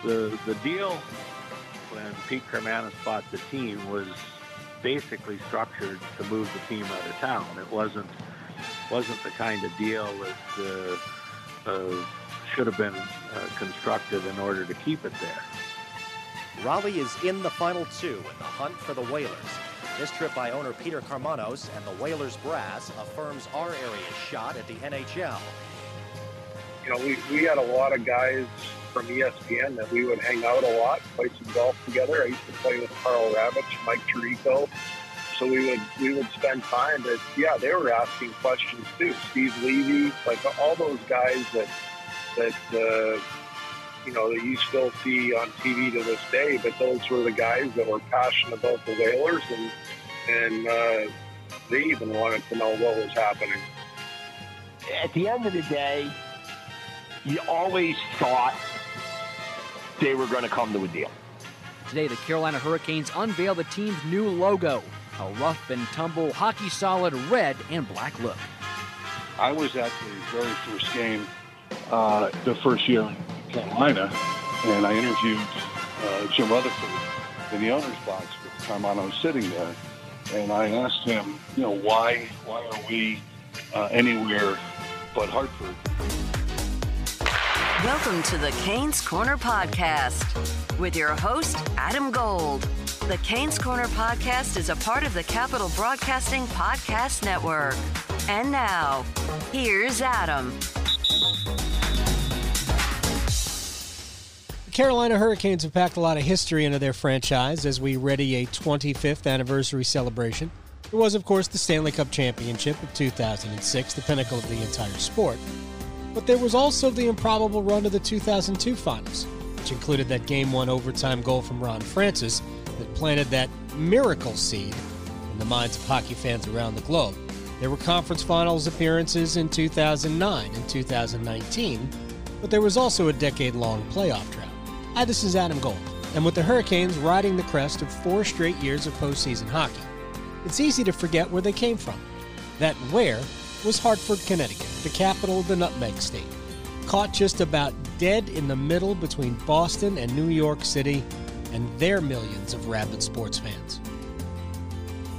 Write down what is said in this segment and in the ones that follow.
The deal when Pete Karmanos bought the team was basically structured to move the team out of town. It wasn't the kind of deal that should have been constructed in order to keep it there. Raleigh is in the final two in the hunt for the Whalers. This trip by owner Peter Karmanos and the Whalers brass affirms our area's shot at the NHL. You know, we had a lot of guys from ESPN that we would hang out a lot, play some golf together. I used to play with Carl Ravitch, Mike Tirico. So we would spend time, but yeah, they were asking questions too. Steve Levy, like all those guys that you know, that you still see on TV to this day, but those were the guys that were passionate about the Whalers, and they even wanted to know what was happening. At the end of the day, you always thought they were going to come to a deal. Today, the Carolina Hurricanes unveil the team's new logo, a rough and tumble, hockey-solid red and black look. I was at the very first game, the first year in Carolina, and I interviewed Jim Rutherford in the owner's box with Karmanos sitting there, and I asked him, you know, why are we anywhere but Hartford? Welcome to the Canes Corner Podcast with your host, Adam Gold. The Canes Corner Podcast is a part of the Capital Broadcasting Podcast Network. And now, here's Adam. The Carolina Hurricanes have packed a lot of history into their franchise as we ready a 25th anniversary celebration. There was, of course, the Stanley Cup Championship of 2006, the pinnacle of the entire sport. But there was also the improbable run to the 2002 finals, which included that Game 1 overtime goal from Ron Francis that planted that miracle seed in the minds of hockey fans around the globe. There were conference finals appearances in 2009 and 2019, but there was also a decade-long playoff drought. Hi, this is Adam Gold, and with the Hurricanes riding the crest of 4 straight years of postseason hockey, it's easy to forget where they came from. That where was Hartford, Connecticut, the capital of the Nutmeg State, caught just about dead in the middle between Boston and New York City and their millions of rabid sports fans.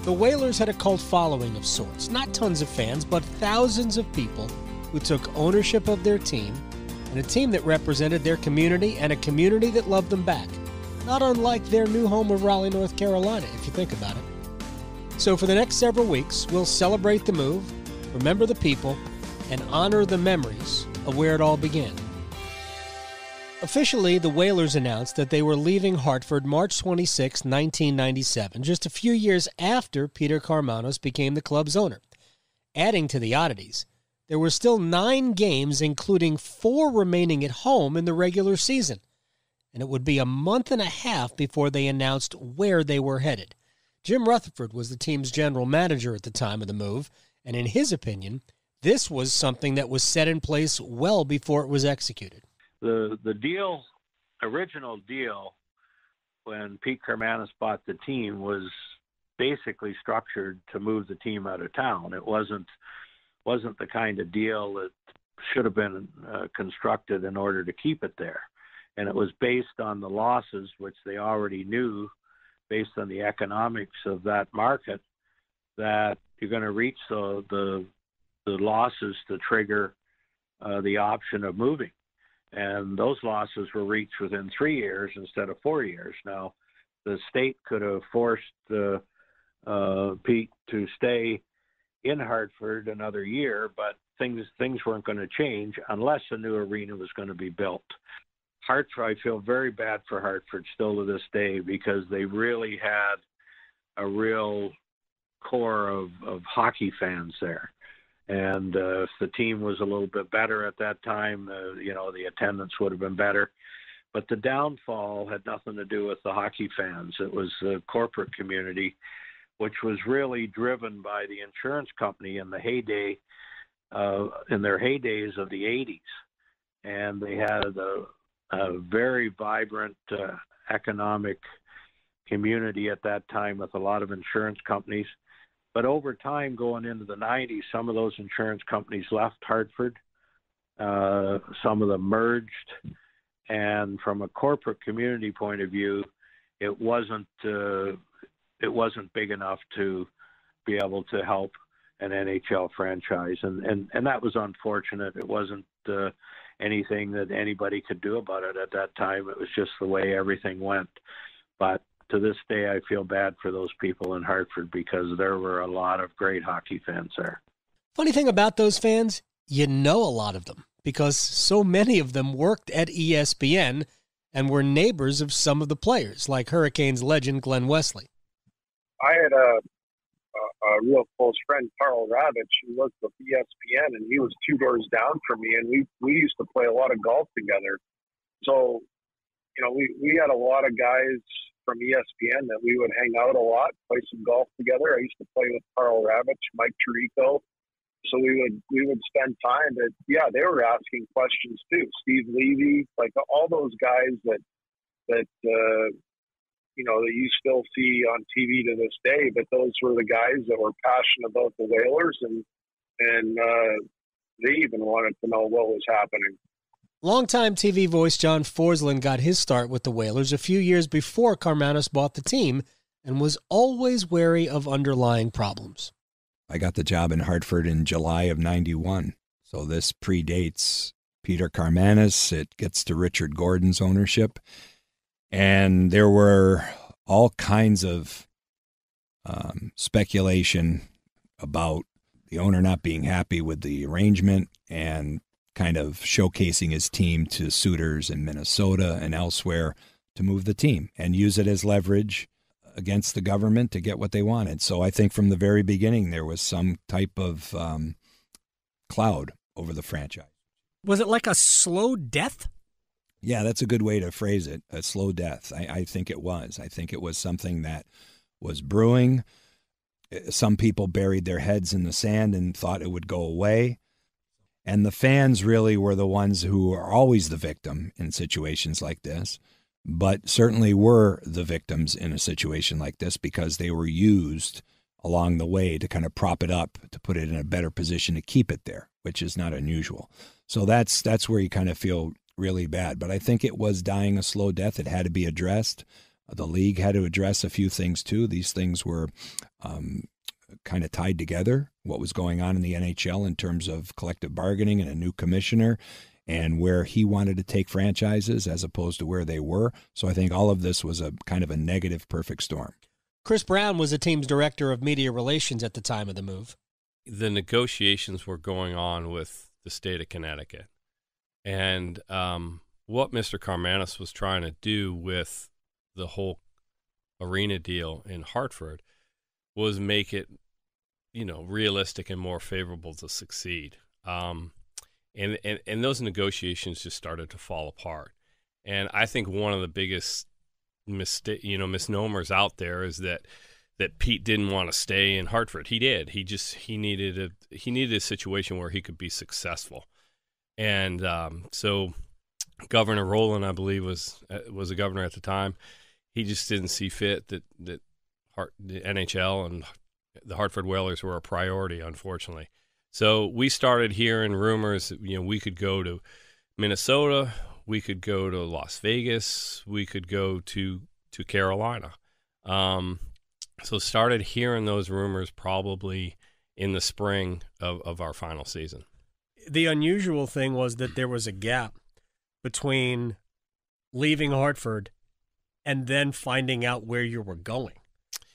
The Whalers had a cult following of sorts, not tons of fans, but thousands of people who took ownership of their team, and a team that represented their community and a community that loved them back, not unlike their new home of Raleigh, North Carolina, if you think about it. So for the next several weeks, we'll celebrate the move, remember the people, and honor the memories of where it all began. Officially, the Whalers announced that they were leaving Hartford March 26, 1997, just a few years after Peter Karmanos became the club's owner. Adding to the oddities, there were still 9 games, including 4 remaining at home in the regular season, and it would be a month and a half before they announced where they were headed. Jim Rutherford was the team's general manager at the time of the move, and in his opinion, this was something that was set in place well before it was executed. The original deal, when Pete Karmanos bought the team, was basically structured to move the team out of town. It wasn't the kind of deal that should have been constructed in order to keep it there. And it was based on the losses, which they already knew, based on the economics of that market, that you're going to reach the losses to trigger the option of moving. And those losses were reached within 3 years instead of 4 years. Now, the state could have forced Pete to stay in Hartford another year, but things weren't going to change unless a new arena was going to be built. Hartford, I feel very bad for Hartford still to this day, because they really had a real core of hockey fans there. And if the team was a little bit better at that time, the attendance would have been better. But the downfall had nothing to do with the hockey fans. It was the corporate community, which was really driven by the insurance company in the heyday, in their heydays of the 80s. And they had a very vibrant economic community at that time with a lot of insurance companies. But over time, going into the 90s, some of those insurance companies left Hartford. Some of them merged. And from a corporate community point of view, it wasn't big enough to be able to help an NHL franchise, and that was unfortunate. It wasn't anything that anybody could do about it at that time. It was just the way everything went. But to this day, I feel bad for those people in Hartford because there were a lot of great hockey fans there. Funny thing about those fans, you know a lot of them because so many of them worked at ESPN and were neighbors of some of the players, like Hurricanes legend Glenn Wesley. I had a real close friend, Carl Ravitch, who worked with ESPN, and he was 2 doors down from me, and we used to play a lot of golf together. So, you know, we had a lot of guys from ESPN that we would hang out a lot, play some golf together. I used to play with Carl Ravitch, Mike Tirico. So we would spend time, but yeah, they were asking questions too. Steve Levy, like all those guys that you know, that you still see on TV to this day, but those were the guys that were passionate about the Whalers, and they even wanted to know what was happening. Longtime TV voice John Forsland got his start with the Whalers a few years before Karmanos bought the team and was always wary of underlying problems. I got the job in Hartford in July of '91, so this predates Peter Karmanos. It gets to Richard Gordon's ownership. And there were all kinds of speculation about the owner not being happy with the arrangement and kind of showcasing his team to suitors in Minnesota and elsewhere to move the team and use it as leverage against the government to get what they wanted. So I think from the very beginning there was some type of cloud over the franchise. Was it like a slow death? Yeah, that's a good way to phrase it, a slow death. I think it was. I think it was something that was brewing. Some people buried their heads in the sand and thought it would go away. And the fans really were the ones who are always the victim in situations like this, but certainly were the victims in a situation like this because they were used along the way to kind of prop it up, to put it in a better position to keep it there, which is not unusual. So that's where you kind of feel really bad. But I think it was dying a slow death. It had to be addressed. The league had to address a few things too. These things were kind of tied together, what was going on in the NHL in terms of collective bargaining and a new commissioner and where he wanted to take franchises as opposed to where they were. So I think all of this was a kind of a negative perfect storm. Chris Brown was the team's director of media relations at the time of the move. The negotiations were going on with the state of Connecticut. And what Mr. Karmanos was trying to do with the whole arena deal in Hartford was make it, you know, realistic and more favorable to succeed. And those negotiations just started to fall apart. And I think one of the biggest misnomers out there is that Pete didn't want to stay in Hartford. He did. He needed a situation where he could be successful. And so Governor Rowland, I believe, was a governor at the time. He just didn't see fit that the NHL and the Hartford Whalers were a priority, unfortunately. So we started hearing rumors that, you know, we could go to Minnesota, we could go to Las Vegas, we could go to Carolina. So started hearing those rumors probably in the spring of our final season. The unusual thing was that there was a gap between leaving Hartford and then finding out where you were going.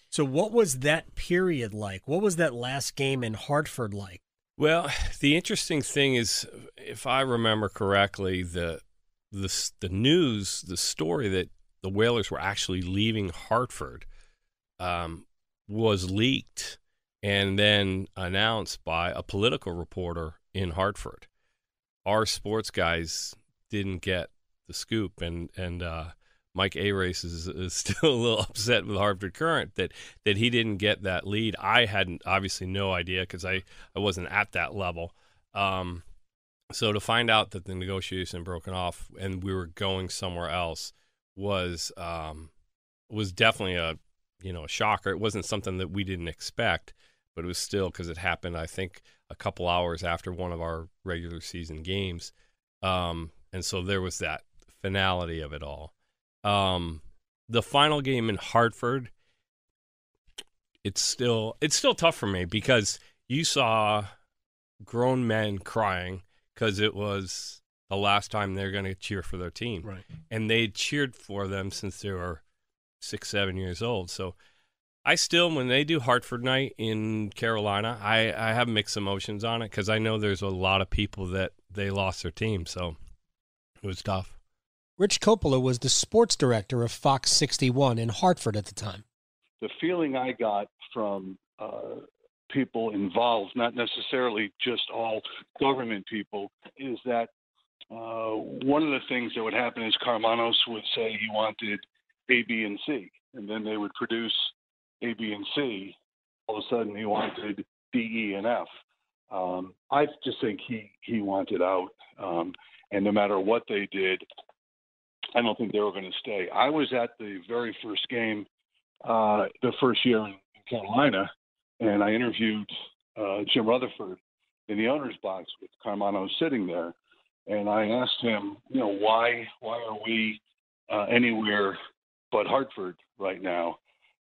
So what was that period like? What was that last game in Hartford like? Well, the interesting thing is, if I remember correctly, the news, the story that the Whalers were actually leaving Hartford was leaked and then announced by a political reporter in Hartford. Our sports guys didn't get the scoop, and Mike A-Race is still a little upset with Hartford Current that he didn't get that lead. I hadn't, obviously, no idea because I wasn't at that level. So to find out that the negotiation had broken off and we were going somewhere else was definitely a shocker. It wasn't something that we didn't expect, but it was still, because it happened, I think, a couple hours after one of our regular season games. And so there was that finality of it all. The final game in Hartford, it's still tough for me because you saw grown men crying because it was the last time they're going to cheer for their team. Right. And they cheered for them since they were 6, 7 years old. So I still, when they do Hartford night in Carolina, I have mixed emotions on it because I know there's a lot of people that they lost their team. So it was tough. Rich Coppola was the sports director of Fox 61 in Hartford at the time. The feeling I got from people involved, not necessarily just all government people, is that one of the things that would happen is Karmanos would say he wanted A, B, and C, and then they would produce A, B, and C. All of a sudden, he wanted D, E, and F. I just think he wanted out, and no matter what they did, I don't think they were going to stay. I was at the very first game, the first year in Carolina, and I interviewed Jim Rutherford in the owner's box with Karmanos sitting there, and I asked him, why are we anywhere but Hartford right now?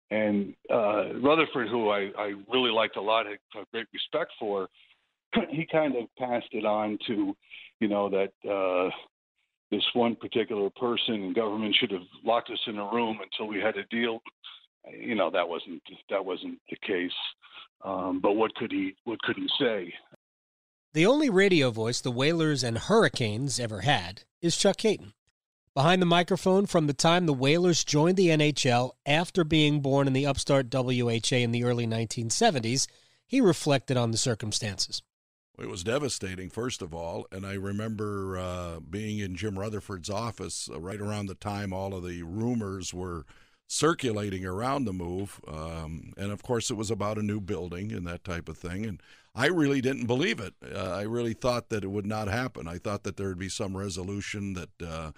And Rutherford, who I really liked a lot, had great respect for, he kind of passed it on to, that this one particular person in government should have locked us in a room until we had a deal. That wasn't the case. But what could he say? The only radio voice the Whalers and Hurricanes ever had is Chuck Hayton. Behind the microphone from the time the Whalers joined the NHL after being born in the upstart WHA in the early 1970s, he reflected on the circumstances. It was devastating, first of all, and I remember being in Jim Rutherford's office right around the time all of the rumors were circulating around the move, and of course it was about a new building and that type of thing, and I really didn't believe it. I really thought that it would not happen. I thought that there would be some resolution that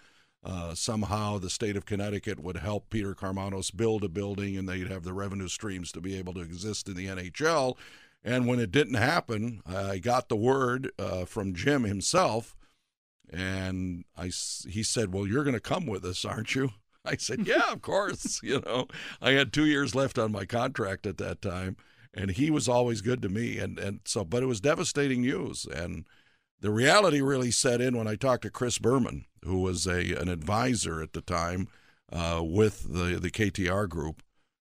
somehow the state of Connecticut would help Peter Karmanos build a building and they'd have the revenue streams to be able to exist in the NHL. And when it didn't happen, I got the word from Jim himself, and he said, "Well, you're going to come with us, aren't you?" I said, "Yeah, of course." I had 2 years left on my contract at that time, and he was always good to me. But it was devastating news, and the reality really set in when I talked to Chris Berman, who was an advisor at the time with the KTR group,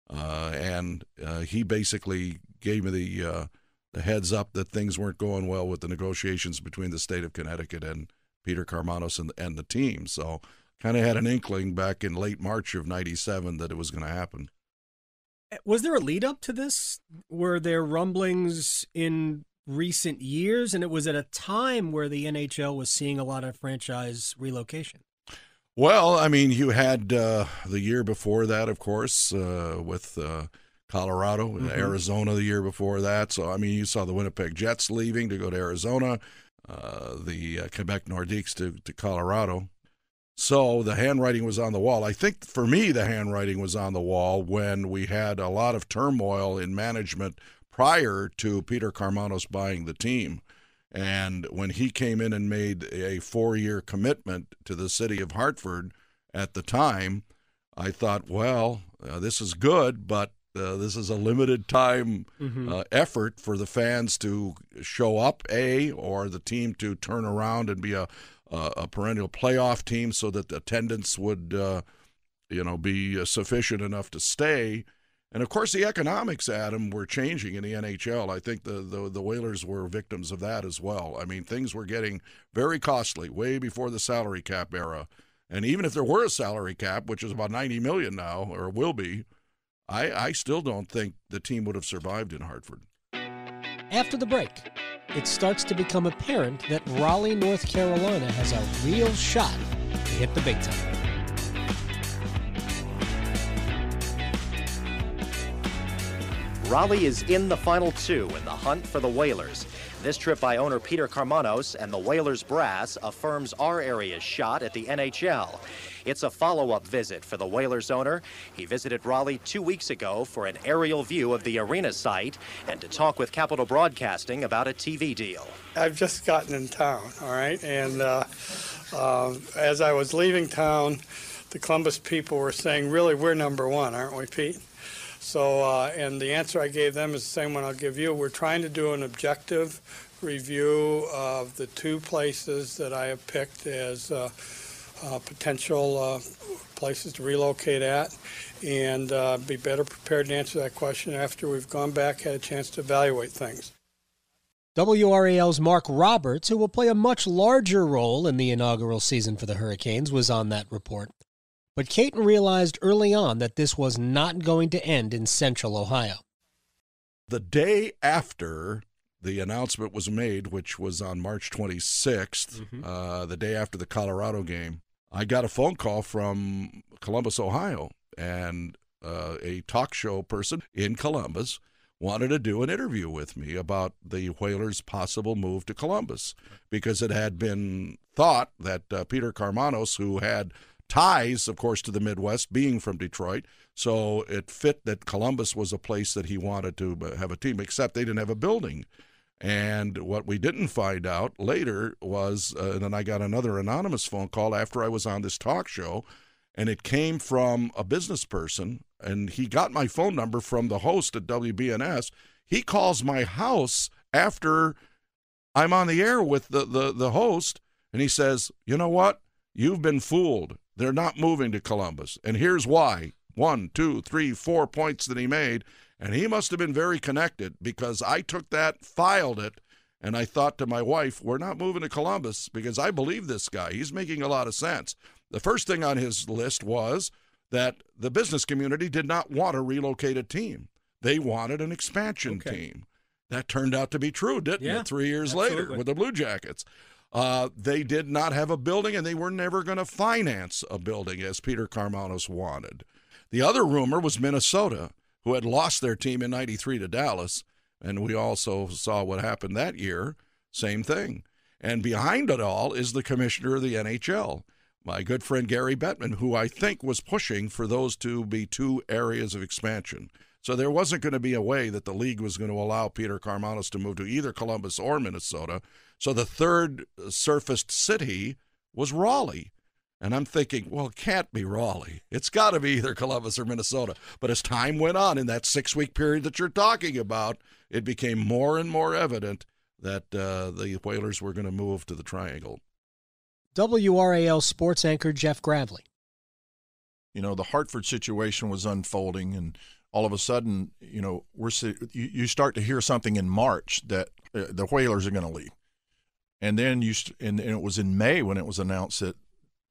and he basically gave me the heads up that things weren't going well with the negotiations between the state of Connecticut and Peter Karmanos and the team. So kind of had an inkling back in late March of '97 that it was going to happen. Was there a lead up to this? Were there rumblings in recent years? And it was at a time where the NHL was seeing a lot of franchise relocation. Well, I mean, you had the year before that, of course, with Colorado and Arizona the year before that. So, I mean, you saw the Winnipeg Jets leaving to go to Arizona, the Quebec Nordiques to Colorado. So the handwriting was on the wall. I think for me, the handwriting was on the wall when we had a lot of turmoil in management prior to Peter Karmanos buying the team. And when he came in and made a 4-year commitment to the city of Hartford at the time, I thought, well, this is good, but this is a limited time effort for the fans to show up, or the team to turn around and be a perennial playoff team so that the attendance would, be sufficient enough to stay. And, of course, the economics, Adam, were changing in the NHL. I think the Whalers were victims of that as well. I mean, things were getting very costly way before the salary cap era. And even if there were a salary cap, which is about $90 million now, or will be, I still don't think the team would have survived in Hartford. After the break, it starts to become apparent that Raleigh, North Carolina has a real shot to hit the big time. Raleigh is in the final two in the hunt for the Whalers. This trip by owner Peter Karmanos and the Whalers brass affirms our area's shot at the NHL. It's a follow-up visit for the Whalers owner. He visited Raleigh 2 weeks ago for an aerial view of the arena site and to talk with Capital Broadcasting about a TV deal. I've just gotten in town, all right, and As I was leaving town, the Columbus people were saying, really, we're number one, aren't we, Pete? So, and the answer I gave them is the same one I'll give you. We're trying to do an objective review of the two places that I have picked as potential places to relocate at, and be better prepared to answer that question after we've gone back, had a chance to evaluate things. WRAL's Mark Roberts, who will play a much larger role in the inaugural season for the Hurricanes, was on that report. But Caton realized early on that this was not going to end in Central Ohio. The day after the announcement was made, which was on March 26th, the day after the Colorado game, I got a phone call from Columbus, Ohio, and a talk show person in Columbus wanted to do an interview with me about the Whalers' possible move to Columbus, because it had been thought that Peter Karmanos, who had ties, of course, to the Midwest, being from Detroit, so it fit that Columbus was a place that he wanted to have a team, except they didn't have a building. And what we didn't find out later was, and then I got another anonymous phone call after I was on this talk show, and it came from a business person, and he got my phone number from the host at WBNS. He calls my house after I'm on the air with the host, and he says, you know what? You've been fooled. They're not moving to Columbus, and here's why. 1, 2, 3, 4 points that he made, and he must have been very connected, because I took that, filed it, and I thought to my wife, we're not moving to Columbus because I believe this guy. He's making a lot of sense. The first thing on his list was that the business community did not want a relocated team. They wanted an expansion team. That turned out to be true, didn't it? 3 years later with the Blue Jackets. They did not have a building, and they were never going to finance a building as Peter Karmanos wanted. The other rumor was Minnesota, who had lost their team in '93 to Dallas, and we also saw what happened that year. Same thing. And behind it all is the commissioner of the NHL, my good friend Gary Bettman, who I think was pushing for those to be two areas of expansion. So there wasn't going to be a way that the league was going to allow Peter Karmanos to move to either Columbus or Minnesota. So the third surfaced city was Raleigh. And I'm thinking, well, it can't be Raleigh. It's got to be either Columbus or Minnesota. But as time went on, in that 6-week period that you're talking about, it became more and more evident that the Whalers were going to move to the Triangle. WRAL sports anchor Jeff Gravely. You know, the Hartford situation was unfolding, and all of a sudden, you know, you start to hear something in March that the Whalers are going to leave. And then and it was in May when it was announced that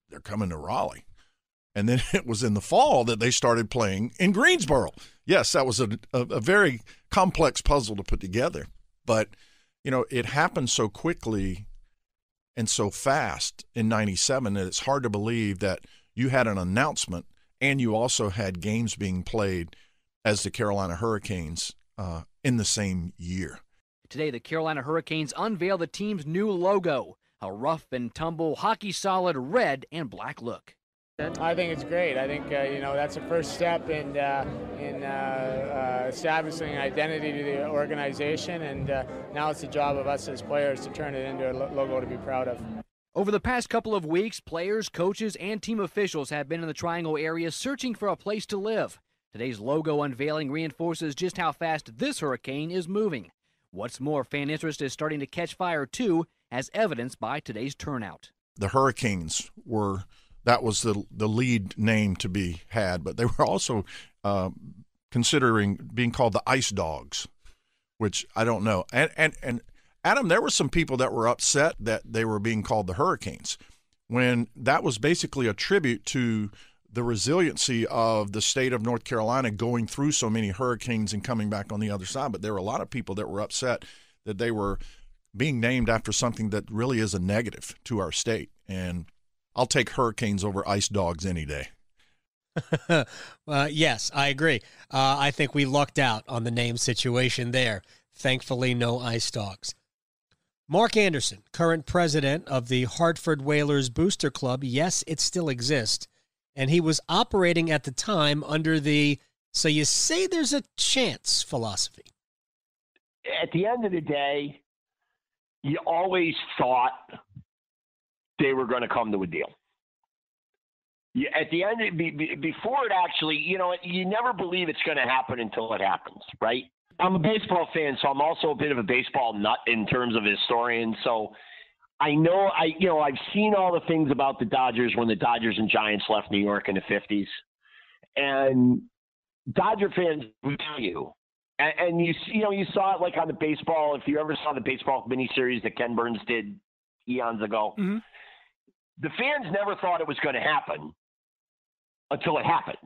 they're coming to Raleigh. And then it was in the fall that they started playing in Greensboro. Yes, that was a very complex puzzle to put together. But, you know, it happened so quickly and so fast in '97 that it's hard to believe that you had an announcement and you also had games being played as the Carolina Hurricanes in the same year. Today, the Carolina Hurricanes unveil the team's new logo, a rough and tumble hockey-solid red and black look. I think it's great. I think that's a first step in establishing identity to the organization, and now it's the job of us as players to turn it into a logo to be proud of. Over the past couple of weeks, players, coaches, and team officials have been in the Triangle area searching for a place to live. Today's logo unveiling reinforces just how fast this Hurricane is moving. What's more, fan interest is starting to catch fire, too, as evidenced by today's turnout. The Hurricanes that was the lead name to be had, but they were also considering being called the Ice Dogs, which I don't know. And Adam, there were some people that were upset that they were being called the Hurricanes, when that was basically a tribute to the resiliency of the state of North Carolina going through so many hurricanes and coming back on the other side. But there were a lot of people that were upset that they were being named after something that really is a negative to our state. And I'll take Hurricanes over Ice Dogs any day. Yes, I agree. I think we lucked out on the name situation there. Thankfully, no Ice Dogs. Mark Anderson, current president of the Hartford Whalers Booster Club. Yes, it still exists. And he was operating at the time under the "so you say there's a chance" philosophy. At the end of the day, you always thought they were going to come to a deal. At the end, before it actually, you never believe it's going to happen until it happens, right? I'm a baseball fan, so I'm also a bit of a baseball nut in terms of historian. So I know, I've seen all the things about the Dodgers when the Dodgers and Giants left New York in the 50s. And Dodger fans will tell you, and you saw it like on the baseball, if you ever saw the baseball miniseries that Ken Burns did eons ago, the fans never thought it was going to happen until it happened,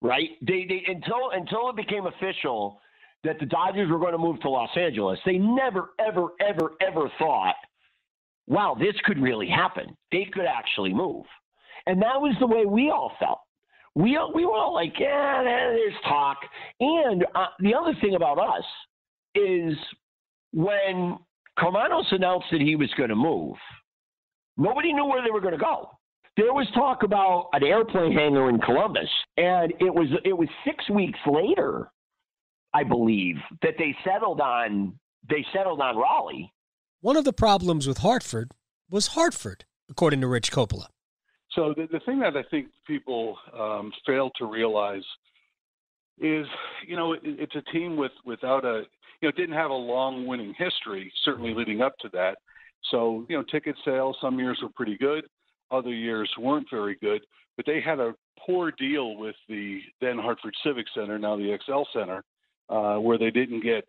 right? They until it became official that the Dodgers were going to move to Los Angeles, they never, ever, ever, ever thought, wow, this could really happen. They could actually move. And that was the way we all felt. We were all like, yeah, there's talk. And the other thing about us is when Karmanos announced that he was going to move, nobody knew where they were going to go. There was talk about an airplane hangar in Columbus, and it was 6 weeks later, I believe, that they settled on Raleigh. One of the problems with Hartford was Hartford, according to Rich Coppola. So the thing that I think people fail to realize is, it's a team without it didn't have a long winning history, certainly leading up to that. So, ticket sales, some years were pretty good. Other years weren't very good. But they had a poor deal with the then Hartford Civic Center, now the XL Center, where they didn't get,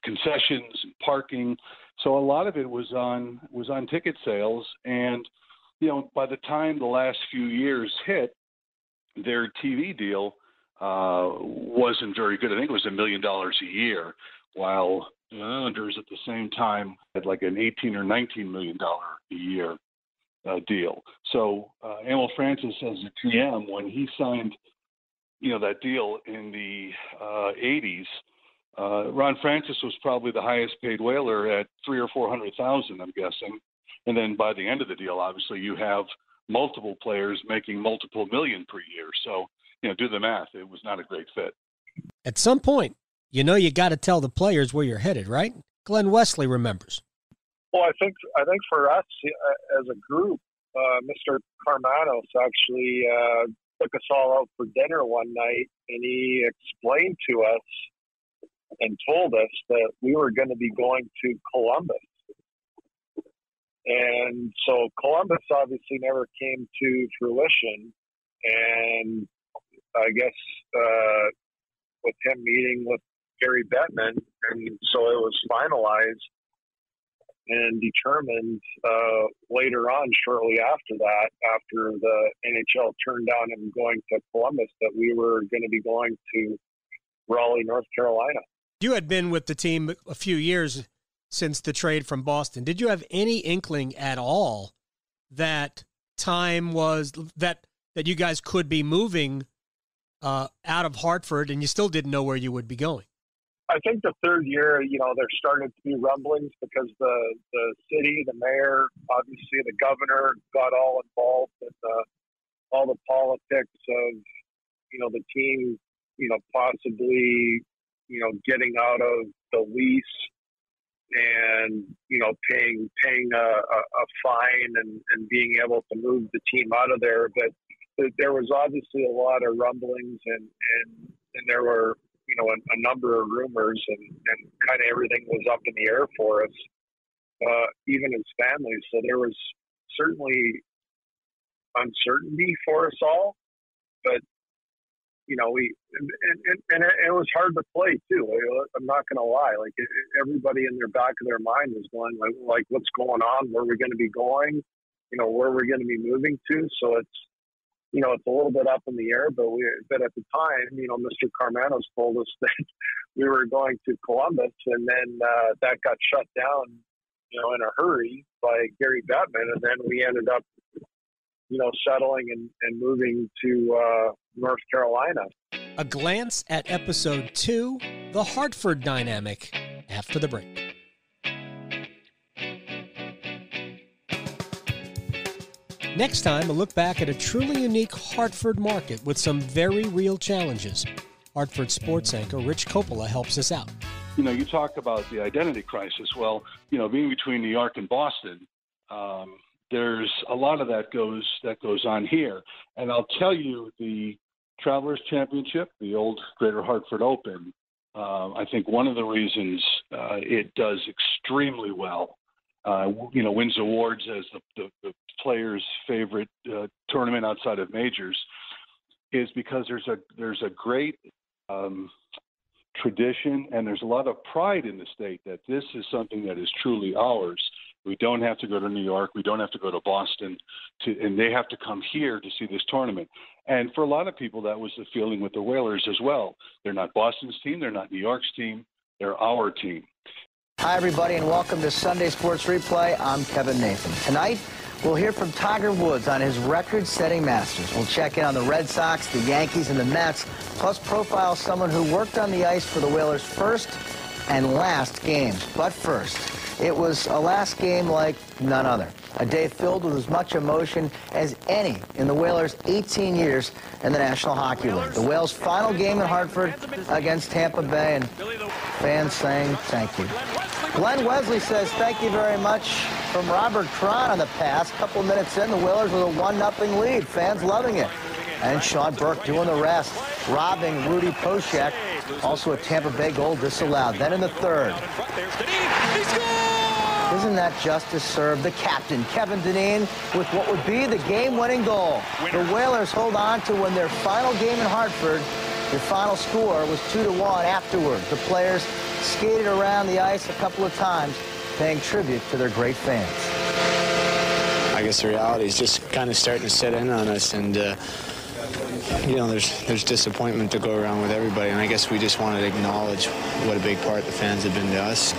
concessions and parking. So a lot of it was on ticket sales. And, by the time the last few years hit, their TV deal wasn't very good. I think it was $1 million a year, while the Islanders at the same time had like an $18 or $19 million a year deal. So Emil Francis, as a GM, when he signed, that deal in the 80s, Ron Francis was probably the highest paid Whaler at $300,000 or $400,000, I'm guessing. And then by the end of the deal, obviously, you have multiple players making multiple million per year. So, do the math. It was not a great fit. At some point, you got to tell the players where you're headed, right? Glenn Wesley remembers. Well, I think for us as a group, Mr. Karmanos actually took us all out for dinner one night, and he explained to us and told us that we were going to be going to Columbus. And so Columbus obviously never came to fruition. And I guess with him meeting with Gary Bettman, and so it was finalized and determined later on, shortly after that, after the NHL turned down him going to Columbus, that we were going to be going to Raleigh, North Carolina. You had been with the team a few years since the trade from Boston. Did you have any inkling at all that time was that you guys could be moving out of Hartford, and you still didn't know where you would be going? I think the third year, there started to be rumblings because the city, the mayor, obviously the governor got all involved in all the politics of, the team, possibly, getting out of the lease and, paying a fine and being able to move the team out of there. But there was obviously a lot of rumblings and there were, a number of rumors and kind of everything was up in the air for us, even as families. So there was certainly uncertainty for us all, but, it was hard to play too. I'm not going to lie. Like everybody in their back of their mind was going like, what's going on? Where are we going to be going? Where we're going to be moving to? So it's a little bit up in the air, but at the time, Mr. Karmanos told us that we were going to Columbus, and then that got shut down, in a hurry by Gary Bettman, and then we ended up, settling and moving to North Carolina. A glance at episode 2, the Hartford dynamic, after the break. Next time, a look back at a truly unique Hartford market with some very real challenges. Hartford sports anchor Rich Coppola helps us out. You talk about the identity crisis. Well, being between New York and Boston, There's a lot of that goes on here. And I'll tell you, the Travelers Championship, the old Greater Hartford Open, I think one of the reasons it does extremely well, wins awards as the players' favorite tournament outside of majors, is because there's a great tradition, and there's a lot of pride in the state that this is something that is truly ours. We don't have to go to New York. We don't have to go to Boston, and they have to come here to see this tournament. And for a lot of people, that was the feeling with the Whalers as well. They're not Boston's team. They're not New York's team. They're our team. Hi, everybody, and welcome to Sunday Sports Replay. I'm Kevin Nathan. Tonight, we'll hear from Tiger Woods on his record-setting Masters. We'll check in on the Red Sox, the Yankees, and the Mets, plus profile someone who worked on the ice for the Whalers' first and last games. But first, it was a last game like none other. A day filled with as much emotion as any in the Whalers' 18 years in the National Hockey League. The Whales' final game in Hartford against Tampa Bay, and fans saying thank you. Glenn Wesley says thank you very much from Robert Cron on the pass. A couple minutes in, the Whalers with a 1-0 lead. Fans loving it. And Sean Burke doing the rest, robbing Rudy Poshek. Also a Tampa Bay goal disallowed. Then in the third. Isn't that justice served? The captain, Kevin Dineen, with what would be the game-winning goal. The Whalers hold on to win their final game in Hartford. The final score was 2-1 afterward. The players skated around the ice a couple of times, paying tribute to their great fans. I guess the reality is just kind of starting to set in on us, and there's disappointment to go around with everybody, and I guess we just wanted to acknowledge what a big part the fans have been to us.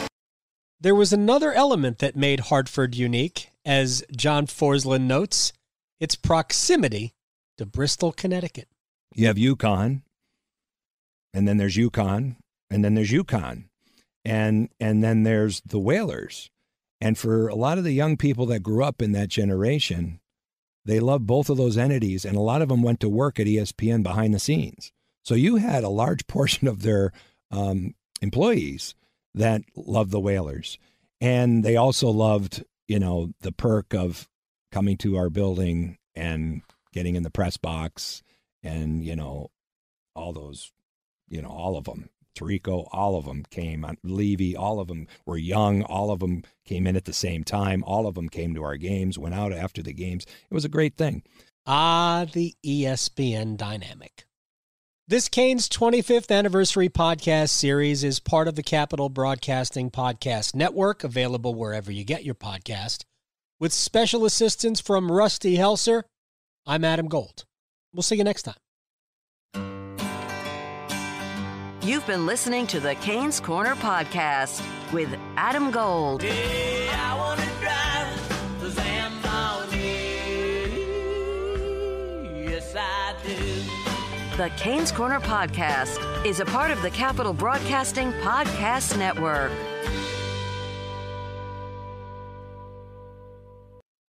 There was another element that made Hartford unique, as John Forsland notes, its proximity to Bristol, Connecticut. You have UConn, and then there's UConn, and then there's UConn, and then there's the Whalers. And for a lot of the young people that grew up in that generation, they loved both of those entities, and a lot of them went to work at ESPN behind the scenes. So you had a large portion of their employees that loved the Whalers. And they also loved, the perk of coming to our building and getting in the press box and, all those, all of them. Tirico, all of them came. Levy, all of them were young. All of them came in at the same time. All of them came to our games, went out after the games. It was a great thing. Ah, the ESPN dynamic. This Canes 25th Anniversary Podcast Series is part of the Capital Broadcasting Podcast Network, available wherever you get your podcast. With special assistance from Rusty Helser, I'm Adam Gold. We'll see you next time. You've been listening to the Canes Corner Podcast with Adam Gold. Yeah, I want to drive the Zamboni. Yes, I do. The Canes Corner Podcast is a part of the Capital Broadcasting Podcast Network.